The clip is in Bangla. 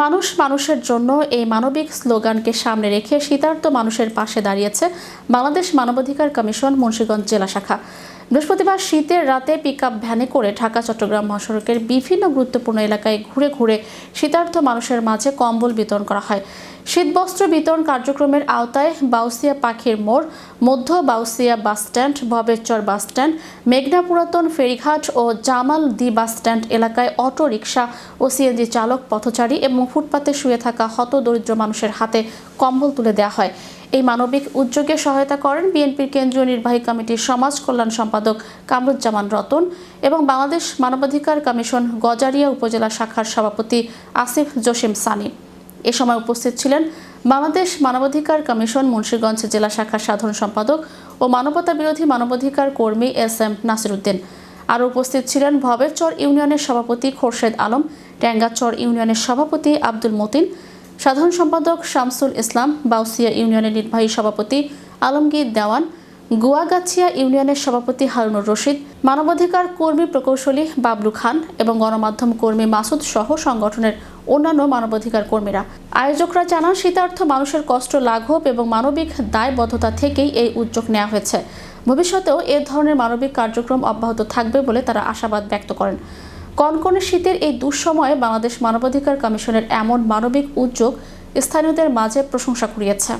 মানুষ মানুষের জন্য এই মানবিক স্লোগানকে সামনে রেখে শীতার্ত মানুষের পাশে দাঁড়িয়েছে বাংলাদেশ মানবাধিকার কমিশন মুন্সিগঞ্জ জেলা শাখা। বৃহস্পতিবার শীতের রাতে পিকআপ ভ্যানে করে ঢাকা চট্টগ্রাম মহাসড়কের বিভিন্ন গুরুত্বপূর্ণ এলাকায় ঘুরে ঘুরে শীতার্ত মানুষের মাঝে কম্বল বিতরণ করা হয়। শীতবস্ত্র বিতরণ কার্যক্রমের আওতায় বাউসিয়া পাখির মোড়, মধ্য বাউসিয়া বাসস্ট্যান্ড, ভবেরচর বাসস্ট্যান্ড, মেঘনা পুরাতন ফেরিঘাট ও জামাল দি বাসস্ট্যান্ড এলাকায় অটো রিকশা ও সিএনজি চালক, পথচারী এবং ফুটপাতে শুয়ে থাকা হতদরিদ্র মানুষের হাতে কম্বল তুলে দেওয়া হয়। এই মানবিক উদ্যোগে সহায়তা করেন বিএনপির কেন্দ্রীয় নির্বাহী কমিটির সমাজ কল্যাণ সম্পাদক কামরুজ্জামান রতন এবং বাংলাদেশ মানবাধিকার কমিশন গজারিয়া উপজেলা শাখার সভাপতি আসিফ জসিম সানি। এ সময় উপস্থিত ছিলেন বাংলাদেশ মানবাধিকার কমিশন মুন্সিগঞ্জ জেলা শাখার সাধারণ সম্পাদক ও মানবতা বিরোধী মানবাধিকার কর্মী এস.এম. নাসির উদ্দিন। আরও উপস্থিত ছিলেন ভবেরচর ইউনিয়নের সভাপতি খোরশেদ আলম, ট্যাঙ্গাচর ইউনিয়নের সভাপতি আব্দুল মতিন, সাধারণ সম্পাদক শামসুল ইসলাম, বাউসিয়া ইউনিয়নের নির্বাহী সভাপতি আলমগীর দেওয়ান, গুয়াগাছিয়া ইউনিয়নের সভাপতি হারুনুর রশিদ, মানবাধিকার কর্মী প্রকৌশলী বাবলু খান এবং গণমাধ্যম কর্মী মাসুদ সহ সংগঠনের অন্যান্য মানবাধিকার কর্মীরা। আয়োজকরা জানান, শীতার্ত মানুষের কষ্ট লাঘব এবং মানবিক দায়বদ্ধতা থেকেই এই উদ্যোগ নেওয়া হয়েছে। ভবিষ্যতেও এ ধরনের মানবিক কার্যক্রম অব্যাহত থাকবে বলে তারা আশাবাদ ব্যক্ত করেন। কনকনে শীতের এই দুঃসময়ে বাংলাদেশ মানবাধিকার কমিশনের এমন মানবিক উদ্যোগ স্থানীয়দের মাঝে প্রশংসা কুড়িয়েছে।